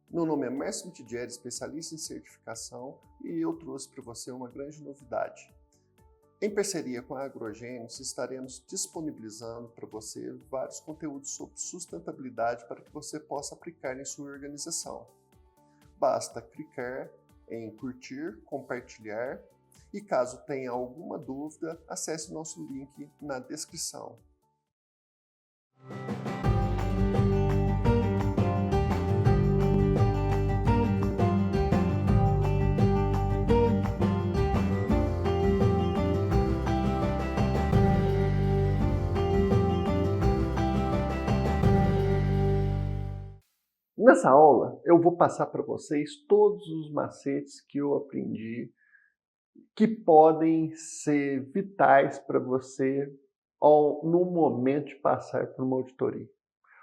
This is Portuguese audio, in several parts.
Meu nome é Márcio Mitidieri, especialista em certificação, e eu trouxe para você uma grande novidade. Em parceria com a Agrogênios, estaremos disponibilizando para você vários conteúdos sobre sustentabilidade para que você possa aplicar em sua organização. Basta clicar em curtir, compartilhar e caso tenha alguma dúvida, acesse o nosso link na descrição. Nessa aula, eu vou passar para vocês todos os macetes que eu aprendi que podem ser vitais para você no momento de passar por uma auditoria.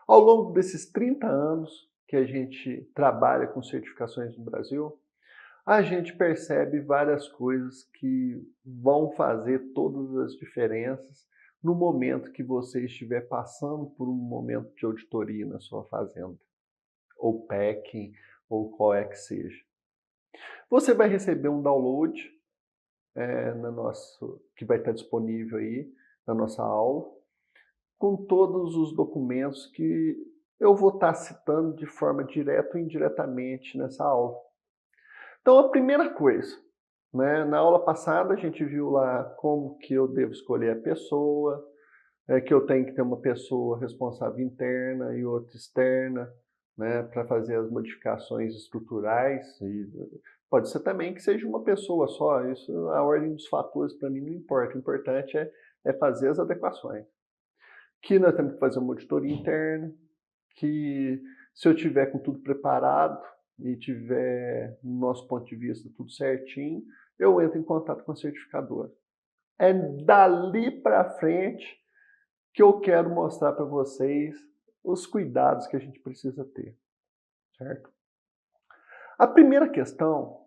Ao longo desses 30 anos que a gente trabalha com certificações no Brasil, a gente percebe várias coisas que vão fazer todas as diferenças no momento que você estiver passando por um momento de auditoria na sua fazenda, ou packing, ou qual é que seja. Você vai receber um download que vai estar disponível aí na nossa aula, com todos os documentos que eu vou estar citando de forma direta ou indiretamente nessa aula. Então, a primeira coisa, na aula passada a gente viu lá como que eu devo escolher a pessoa, que eu tenho que ter uma pessoa responsável interna e outra externa, para fazer as modificações estruturais. E pode ser também que seja uma pessoa só, isso, a ordem dos fatores para mim não importa, o importante é fazer as adequações. Que nós temos que fazer uma auditoria interna, que se eu tiver com tudo preparado e tiver, no nosso ponto de vista, tudo certinho, eu entro em contato com a certificadora. É dali para frente que eu quero mostrar para vocês os cuidados que a gente precisa ter, certo? A primeira questão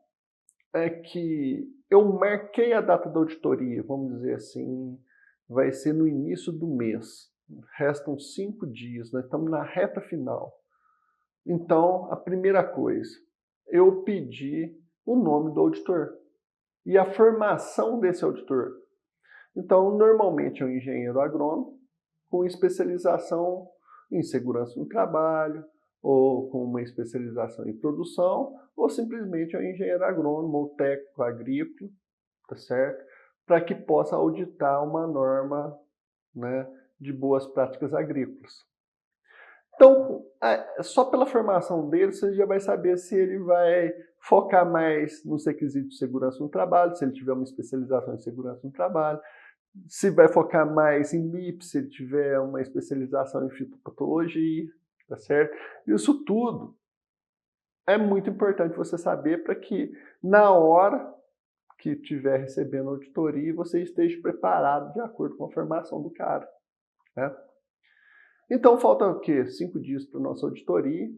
é que eu marquei a data da auditoria, vamos dizer assim, vai ser no início do mês. Restam 5 dias, nós estamos na reta final. Então, a primeira coisa, eu pedi o nome do auditor e a formação desse auditor. Então, normalmente é um engenheiro agrônomo com especialização em segurança no trabalho, ou com uma especialização em produção, ou simplesmente é um engenheiro agrônomo ou técnico agrícola, tá certo? Para que possa auditar uma norma, de boas práticas agrícolas. Então, só pela formação dele, você já vai saber se ele vai focar mais nos requisitos de segurança no trabalho, se ele tiver uma especialização em segurança no trabalho, se vai focar mais em MIP, se ele tiver uma especialização em fitopatologia, tá certo? Isso tudo é muito importante você saber para que, na hora que estiver recebendo auditoria, você esteja preparado de acordo com a formação do cara, né? Então, falta o quê? 5 dias para a nossa auditoria.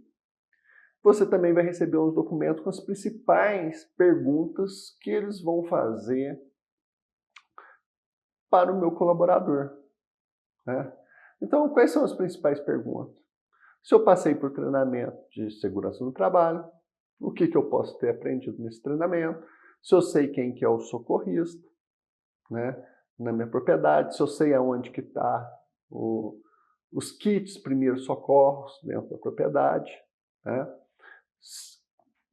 Você também vai receber uns documentos com as principais perguntas que eles vão fazer para o meu colaborador, né? Então, quais são as principais perguntas? Se eu passei por treinamento de segurança no trabalho, o que eu posso ter aprendido nesse treinamento? Se eu sei quem que é o socorrista, na minha propriedade, se eu sei aonde que está os kits primeiros socorros dentro da propriedade,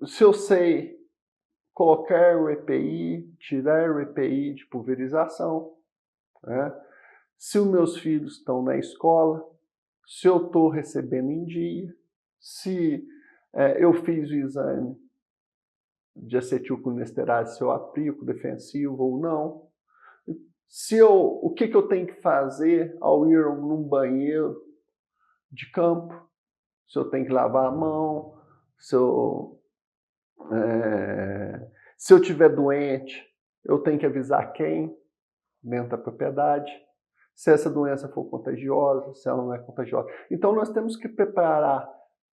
se eu sei colocar o EPI, tirar o EPI de pulverização, se os meus filhos estão na escola, se eu estou recebendo em dia, se eu fiz o exame de acetilcolinesterase, se eu aplico defensivo ou não, o que eu tenho que fazer ao ir num banheiro de campo, se eu tenho que lavar a mão, se eu estiver doente, eu tenho que avisar quem dentro da propriedade, se essa doença for contagiosa, se ela não é contagiosa. Então, nós temos que preparar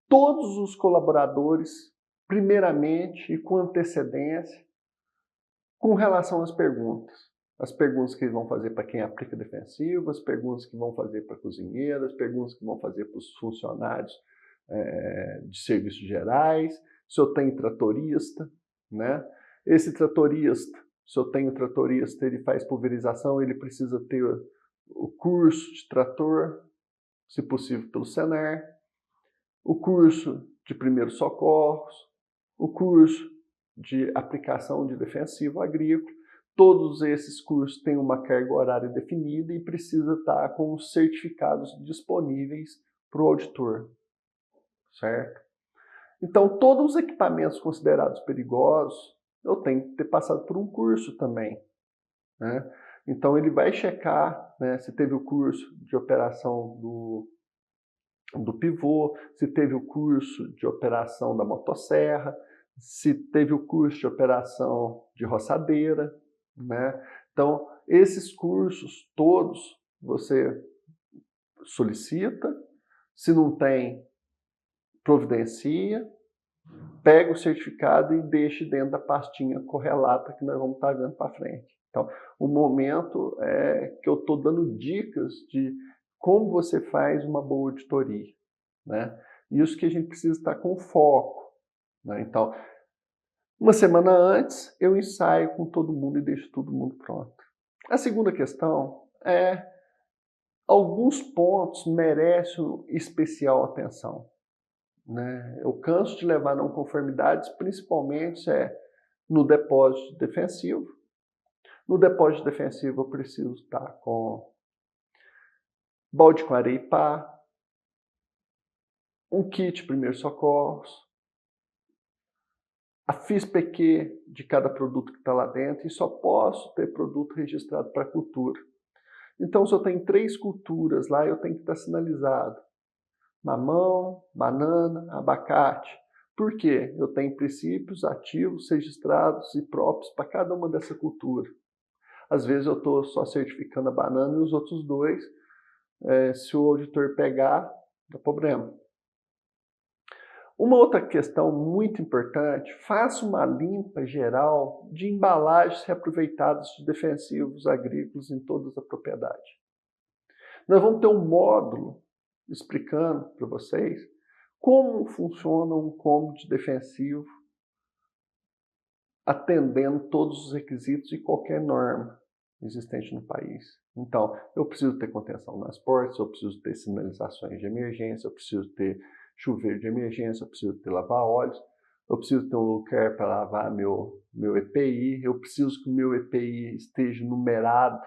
todos os colaboradores, primeiramente e com antecedência, com relação às perguntas. As perguntas que eles vão fazer para quem aplica defensivo, as perguntas que vão fazer para a cozinheira, as perguntas que vão fazer para os funcionários de serviços gerais, se eu tenho tratorista, né? Esse tratorista, se eu tenho tratorista, ele faz pulverização, ele precisa ter o curso de trator, se possível pelo Senar, o curso de primeiros socorros, o curso de aplicação de defensivo agrícola. Todos esses cursos têm uma carga horária definida e precisa estar com os certificados disponíveis para o auditor, certo? Então, todos os equipamentos considerados perigosos, eu tenho que ter passado por um curso também, né? Então, ele vai checar, né, se teve o curso de operação do pivô, se teve o curso de operação da motosserra, se teve o curso de operação de roçadeira, né? Então, esses cursos todos você solicita, se não tem, providencia, pega o certificado e deixa dentro da pastinha correlata que nós vamos estar vendo para frente. Então, o momento é que eu estou dando dicas de como você faz uma boa auditoria, né? Isso que a gente precisa estar com foco, né? Então, uma semana antes, eu ensaio com todo mundo e deixo todo mundo pronto. A segunda questão é alguns pontos merecem especial atenção, né? Eu canso de levar não conformidades, principalmente no depósito defensivo. No depósito defensivo eu preciso estar com balde com areia e pá, um kit primeiros socorros, a FIS-PQ de cada produto que está lá dentro, e só posso ter produto registrado para cultura. Então, se eu tenho 3 culturas lá, eu tenho que estar sinalizado. Mamão, banana, abacate. Por quê? Eu tenho princípios ativos registrados e próprios para cada uma dessa cultura. Às vezes eu estou só certificando a banana e os outros 2, se o auditor pegar, dá problema. Uma outra questão muito importante, faça uma limpa geral de embalagens reaproveitadas de defensivos agrícolas em todas as propriedades. Nós vamos ter um módulo explicando para vocês como funciona um cômodo de defensivo atendendo todos os requisitos de qualquer norma existente no país. Então, eu preciso ter contenção nas portas, eu preciso ter sinalizações de emergência, eu preciso ter chuveiro de emergência, eu preciso ter lava-óleos, eu preciso ter um lugar para lavar meu EPI, eu preciso que o meu EPI esteja numerado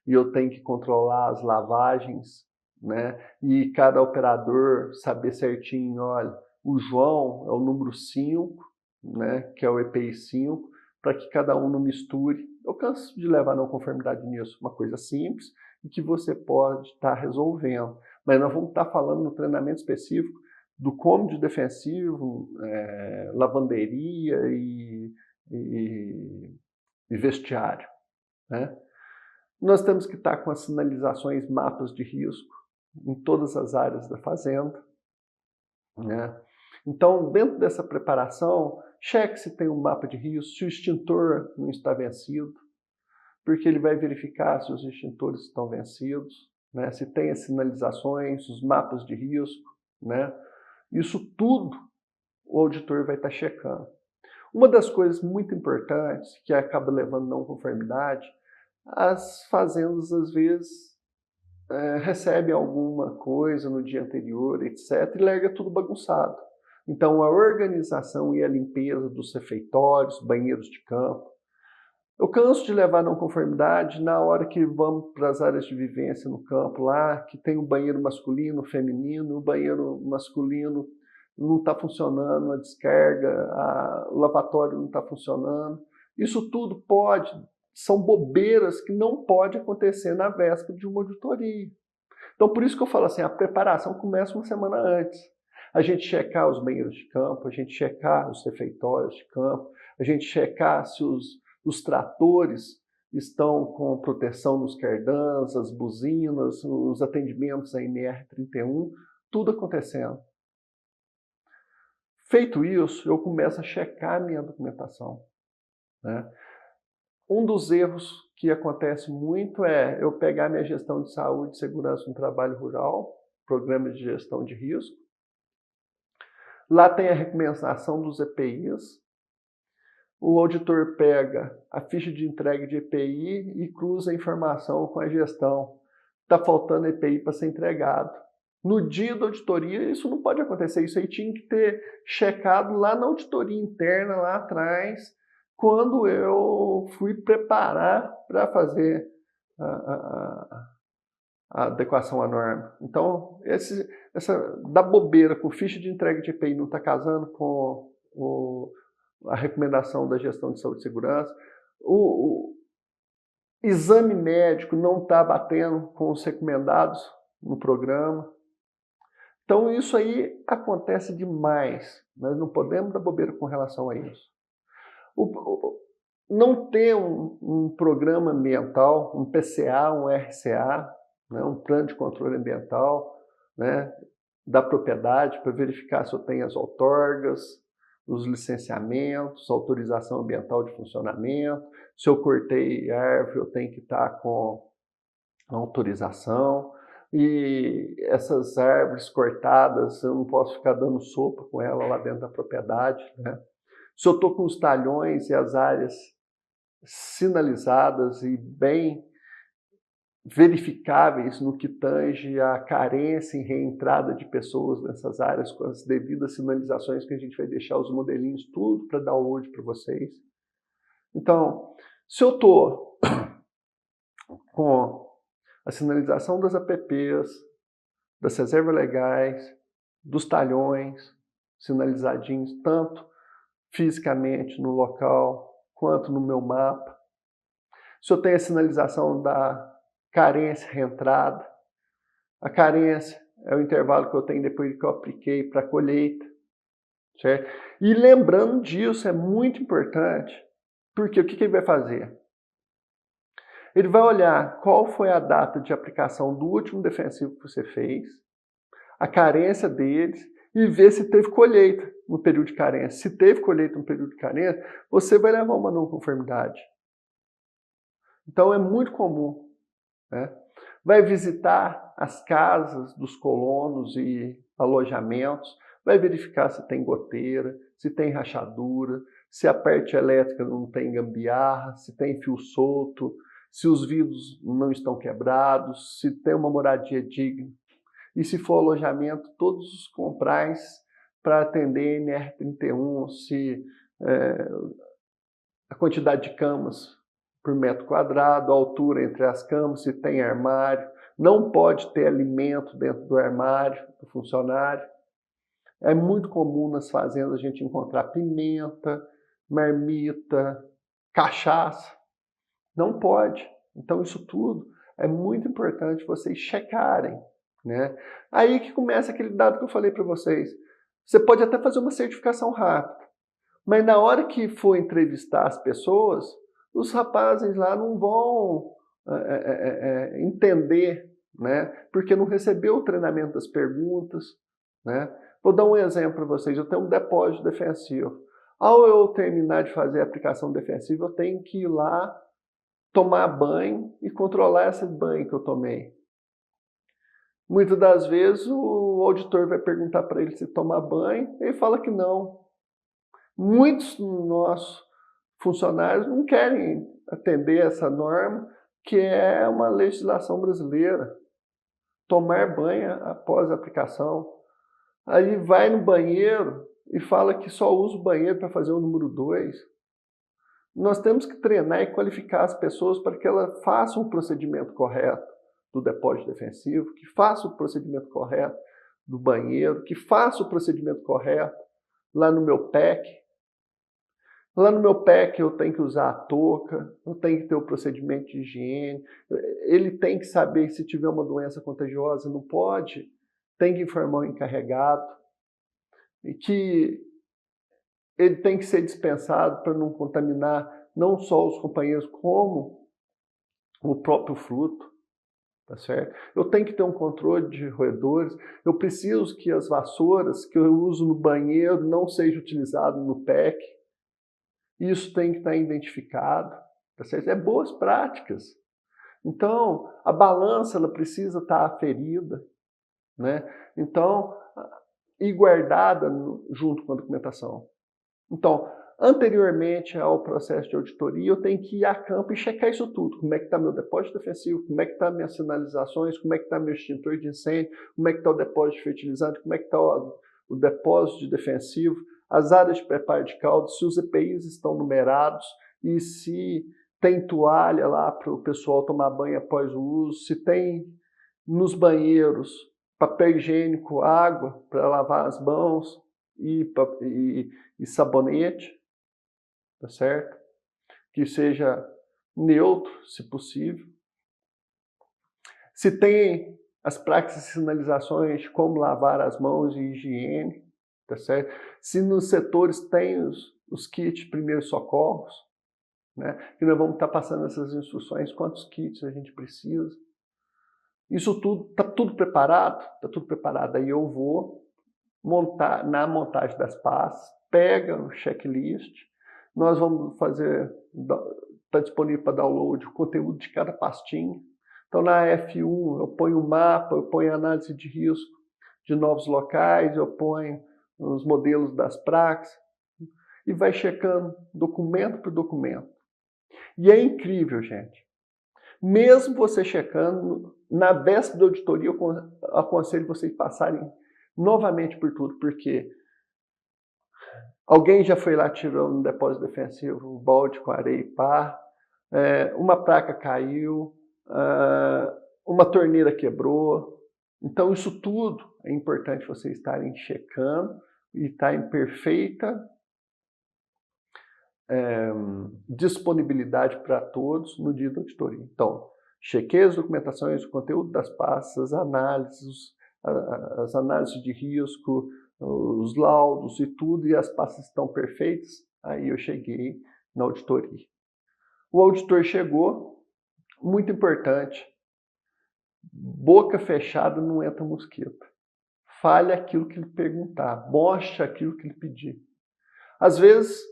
e eu tenho que controlar as lavagens, né? E cada operador saber certinho, olha, o João é o número 5, né, que é o EPI 5, para que cada um não misture. Eu canso de levar não conformidade nisso, uma coisa simples e que você pode estar resolvendo. Mas nós vamos estar falando no treinamento específico do cômodo defensivo, lavanderia e vestiário, né? Nós temos que estar com as sinalizações, mapas de risco em todas as áreas da fazenda, né? Então, dentro dessa preparação, cheque se tem um mapa de risco, se o extintor não está vencido, porque ele vai verificar se os extintores estão vencidos, né? Se tem as sinalizações, os mapas de risco, né? Isso tudo o auditor vai estar checando. Uma das coisas muito importantes que acaba levando não conformidade, as fazendas às vezes recebem alguma coisa no dia anterior, etc., e larga tudo bagunçado. Então, a organização e a limpeza dos refeitórios, banheiros de campo. Eu canso de levar não conformidade na hora que vamos para as áreas de vivência no campo lá, que tem o banheiro masculino, feminino, o banheiro masculino não está funcionando, a descarga, o lavatório não está funcionando. Isso tudo são bobeiras que não pode acontecer na véspera de uma auditoria. Então, por isso que eu falo assim, a preparação começa uma semana antes. A gente checar os banheiros de campo, a gente checar os refeitórios de campo, a gente checar se os tratores estão com proteção nos cardãs, as buzinas, os atendimentos a NR31, tudo acontecendo. Feito isso, eu começo a checar a minha documentação, né? Um dos erros que acontece muito é eu pegar minha gestão de saúde e segurança no trabalho rural, programa de gestão de risco, Lá tem a recomendação dos EPIs. O auditor pega a ficha de entrega de EPI e cruza a informação com a gestão. Está faltando EPI para ser entregado. No dia da auditoria, isso não pode acontecer. Isso aí tinha que ter checado lá na auditoria interna, lá atrás, quando eu fui preparar para fazer a adequação à norma. Então, essa da bobeira com ficha de entrega de EPI não está casando com a recomendação da gestão de saúde e segurança, o exame médico não está batendo com os recomendados no programa. Então isso aí acontece demais. Nós não podemos dar bobeira com relação a isso. Não ter um programa ambiental, um PCA, um RCA, né, um plano de controle ambiental, né, da propriedade para verificar se eu tenho as outorgas, os licenciamentos, autorização ambiental de funcionamento. Se eu cortei árvore, eu tenho que estar com autorização. E essas árvores cortadas, eu não posso ficar dando sopa com ela lá dentro da propriedade, né? Se eu estou com os talhões e as áreas sinalizadas e bem verificáveis no que tange a carência em reentrada de pessoas nessas áreas, com as devidas sinalizações que a gente vai deixar os modelinhos tudo para download para vocês. Então, se eu estou com a sinalização das APPs, das reservas legais, dos talhões sinalizadinhos, tanto fisicamente no local quanto no meu mapa, se eu tenho a sinalização da carência reentrada. A carência é o intervalo que eu tenho depois que eu apliquei para a colheita, certo? E lembrando disso, é muito importante, porque o que ele vai fazer? Ele vai olhar qual foi a data de aplicação do último defensivo que você fez, a carência deles, e ver se teve colheita no período de carência. Se teve colheita no período de carência, você vai levar uma não conformidade. Então é muito comum, né? Vai visitar as casas dos colonos e alojamentos, vai verificar se tem goteira, se tem rachadura, se a parte elétrica não tem gambiarra, se tem fio solto, se os vidros não estão quebrados, se tem uma moradia digna. E se for alojamento, todos os comprais para atender NR31, se a quantidade de camas por metro quadrado, a altura entre as camas, se tem armário, não pode ter alimento dentro do armário do funcionário. É muito comum nas fazendas a gente encontrar pimenta, marmita, cachaça. Não pode. Então isso tudo é muito importante vocês checarem, né? Aí que começa aquele dado que eu falei para vocês. Você pode até fazer uma certificação rápida, mas na hora que for entrevistar as pessoas, os rapazes lá não vão entender, né? Porque não recebeu o treinamento das perguntas, né? Vou dar um exemplo para vocês. Eu tenho um depósito defensivo. Ao eu terminar de fazer a aplicação defensiva, eu tenho que ir lá, tomar banho e controlar esse banho que eu tomei. Muitas das vezes o auditor vai perguntar para ele se tomar banho, ele fala que não. Muitos nossos funcionários não querem atender essa norma, que é uma legislação brasileira. Tomar banho após a aplicação. Aí vai no banheiro e fala que só usa o banheiro para fazer o número 2. Nós temos que treinar e qualificar as pessoas para que elas façam o procedimento correto do depósito defensivo, que façam o procedimento correto do banheiro, que façam o procedimento correto lá no meu PEC. Lá no meu PEC eu tenho que usar a touca, eu tenho que ter o procedimento de higiene, ele tem que saber se tiver uma doença contagiosa, não pode, tem que informar o encarregado, e que ele tem que ser dispensado para não contaminar não só os companheiros, como o próprio fruto, tá certo? Eu tenho que ter um controle de roedores, eu preciso que as vassouras que eu uso no banheiro não sejam utilizadas no PEC, isso tem que estar identificado, tá certo? É boas práticas. Então, a balança ela precisa estar aferida, né? Então, e guardada junto com a documentação. Então, anteriormente ao processo de auditoria, eu tenho que ir a campo e checar isso tudo. Como é que está meu depósito defensivo, como é que estão minhas sinalizações, como é que está meu extintor de incêndio, como é que está o depósito de fertilizante, como é que está o depósito de defensivo, as áreas de preparo de caldo, se os EPIs estão numerados e se tem toalha lá para o pessoal tomar banho após o uso, se tem nos banheiros papel higiênico, água para lavar as mãos e sabonete, tá certo? Que seja neutro, se possível. Se tem as práticas e sinalizações como lavar as mãos e higiene, tá certo? Se nos setores tem os kits primeiros socorros, né? Que nós vamos estar passando essas instruções, quantos kits a gente precisa. Isso tudo, está tudo preparado? Está tudo preparado. Aí eu vou montar, na montagem das pastas, pega o checklist, nós vamos fazer, está disponível para download o conteúdo de cada pastinha. Então na F1 eu ponho o mapa, eu ponho análise de risco de novos locais, eu ponho os modelos das praxes e vai checando documento por documento. E é incrível, gente. Mesmo você checando, na véspera da auditoria eu aconselho vocês passarem novamente por tudo, porque alguém já foi lá, tirou no depósito defensivo um balde com areia e pá, uma placa caiu, uma torneira quebrou. Então isso tudo é importante vocês estarem checando e estar em perfeita disponibilidade para todos no dia da auditoria. Então, chequei as documentações, o conteúdo das pastas, as análises de risco, os laudos e tudo, e as pastas estão perfeitas, aí eu cheguei na auditoria. O auditor chegou, muito importante, boca fechada não entra mosquito. Fale aquilo que ele perguntar, mostre aquilo que ele pedir. Às vezes,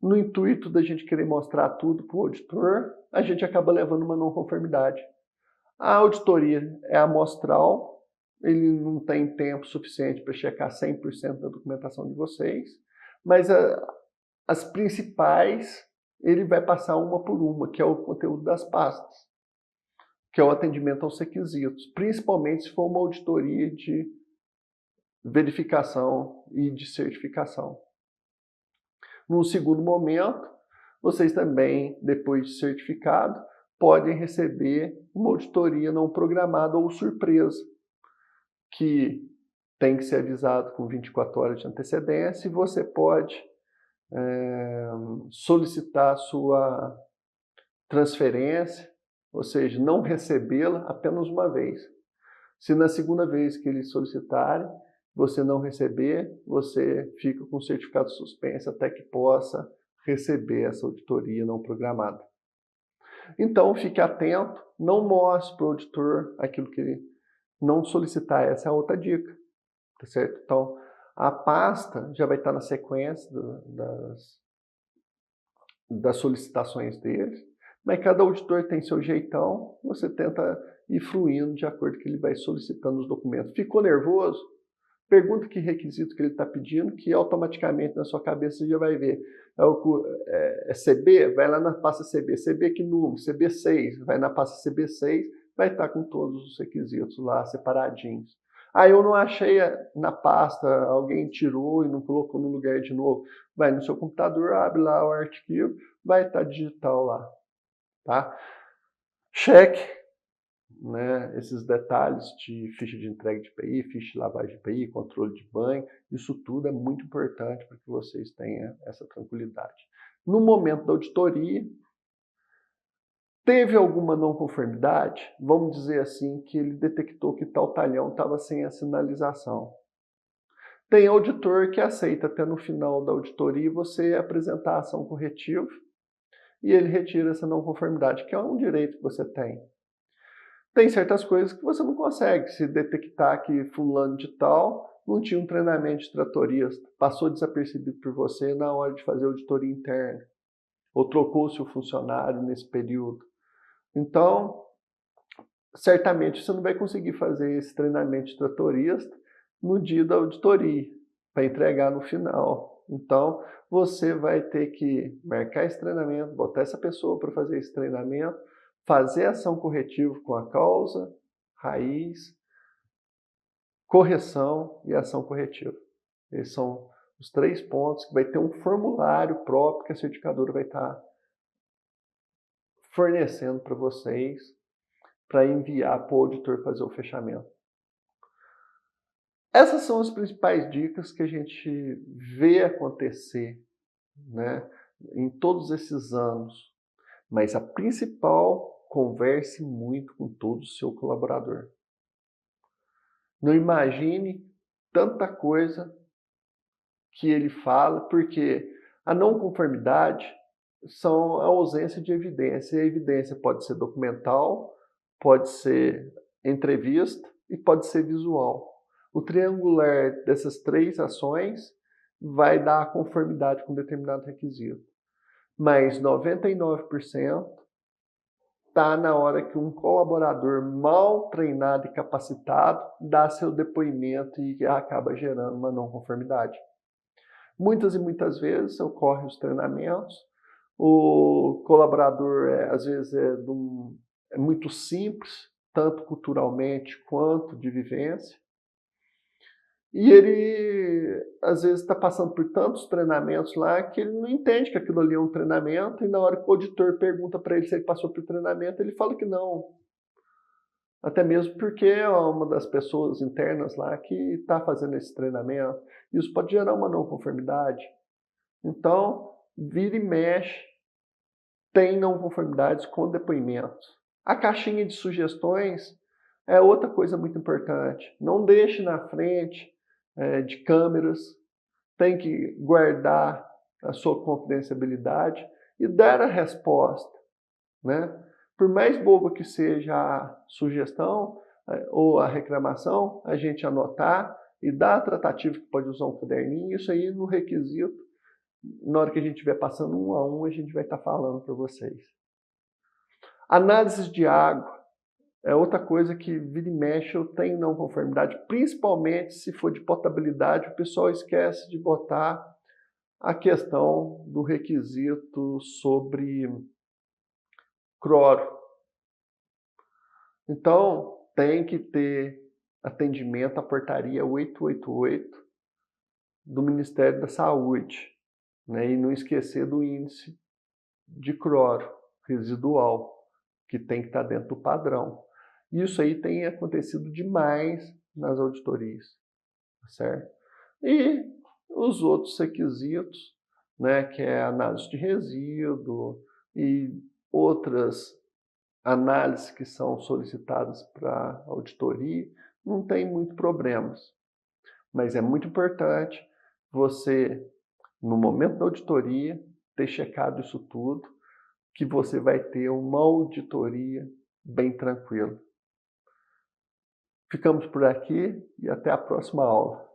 no intuito da gente querer mostrar tudo para o auditor, a gente acaba levando uma não conformidade. A auditoria é amostral, ele não tem tempo suficiente para checar 100% da documentação de vocês, mas as principais ele vai passar uma por uma, que é o conteúdo das pastas, que é o atendimento aos requisitos, principalmente se for uma auditoria de verificação e de certificação. Num segundo momento, vocês também, depois de certificado, podem receber uma auditoria não programada ou surpresa, que tem que ser avisado com 24 horas de antecedência e você pode solicitar a sua transferência, ou seja, não recebê-la apenas uma vez. Se na segunda vez que eles solicitarem, você não receber, você fica com o certificado suspenso até que possa receber essa auditoria não programada. Então, fique atento, não mostre para o auditor aquilo que ele não solicitar. Essa é a outra dica, tá certo? Então, a pasta já vai estar na sequência das solicitações deles, mas cada auditor tem seu jeitão, você tenta ir fluindo de acordo com que ele vai solicitando os documentos. Ficou nervoso? Pergunta que requisito que ele está pedindo, que automaticamente na sua cabeça você já vai ver. É CB? Vai lá na pasta CB. CB que número? CB6. Vai na pasta CB6, vai estar com todos os requisitos lá separadinhos. Eu não achei na pasta, alguém tirou e não colocou no lugar de novo. Vai no seu computador, abre lá o arquivo, vai estar digital lá. Tá? Cheque. Né, esses detalhes de ficha de entrega de EPI, ficha de lavagem de EPI, controle de banho, isso tudo é muito importante para que vocês tenham essa tranquilidade. No momento da auditoria, teve alguma não conformidade? Vamos dizer assim, que ele detectou que tal talhão estava sem a sinalização. Tem auditor que aceita até no final da auditoria você apresentar a ação corretiva e ele retira essa não conformidade, que é um direito que você tem. Tem certas coisas que você não consegue. Se detectar que fulano de tal não tinha um treinamento de tratorista, passou desapercebido por você na hora de fazer auditoria interna, ou trocou-se o funcionário nesse período. Então, certamente você não vai conseguir fazer esse treinamento de tratorista no dia da auditoria, para entregar no final. Então, você vai ter que marcar esse treinamento, botar essa pessoa para fazer esse treinamento, fazer ação corretiva com a causa, raiz, correção e ação corretiva. Esses são os 3 pontos que vai ter um formulário próprio que a certificadora vai estar fornecendo para vocês para enviar para o auditor fazer o fechamento. Essas são as principais dicas que a gente vê acontecer, né, em todos esses anos. Mas a principal, converse muito com todo o seu colaborador. Não imagine tanta coisa que ele fala, porque a não conformidade são a ausência de evidência. E a evidência pode ser documental, pode ser entrevista e pode ser visual. O triangular dessas 3 ações vai dar a conformidade com determinado requisito. Mas 99% está na hora que um colaborador mal treinado e capacitado dá seu depoimento e acaba gerando uma não conformidade. Muitas e muitas vezes ocorrem os treinamentos, o colaborador às vezes é muito simples, tanto culturalmente quanto de vivência, e ele às vezes está passando por tantos treinamentos lá que ele não entende que aquilo ali é um treinamento, e na hora que o auditor pergunta para ele se ele passou por treinamento, ele fala que não. Até mesmo porque é uma das pessoas internas lá que está fazendo esse treinamento. Isso pode gerar uma não conformidade. Então, vira e mexe, tem não conformidades com depoimentos. A caixinha de sugestões é outra coisa muito importante. Não deixe na frente de câmeras, tem que guardar a sua confidencialidade e dar a resposta, né? Por mais boba que seja a sugestão ou a reclamação, a gente anotar e dar a tratativa que pode usar um caderninho, isso aí no requisito, na hora que a gente estiver passando um a um, a gente vai estar falando para vocês. Análises de água é outra coisa que vira e mexe eu tenho não conformidade, principalmente se for de potabilidade, o pessoal esquece de botar a questão do requisito sobre cloro. Então, tem que ter atendimento à portaria 888 do Ministério da Saúde, né? E não esquecer do índice de cloro residual, que tem que estar dentro do padrão. Isso aí tem acontecido demais nas auditorias, certo? E os outros requisitos, né, que é a análise de resíduo e outras análises que são solicitadas para auditoria, não tem muito problemas. Mas é muito importante você, no momento da auditoria, ter checado isso tudo, que você vai ter uma auditoria bem tranquila. Ficamos por aqui e até a próxima aula.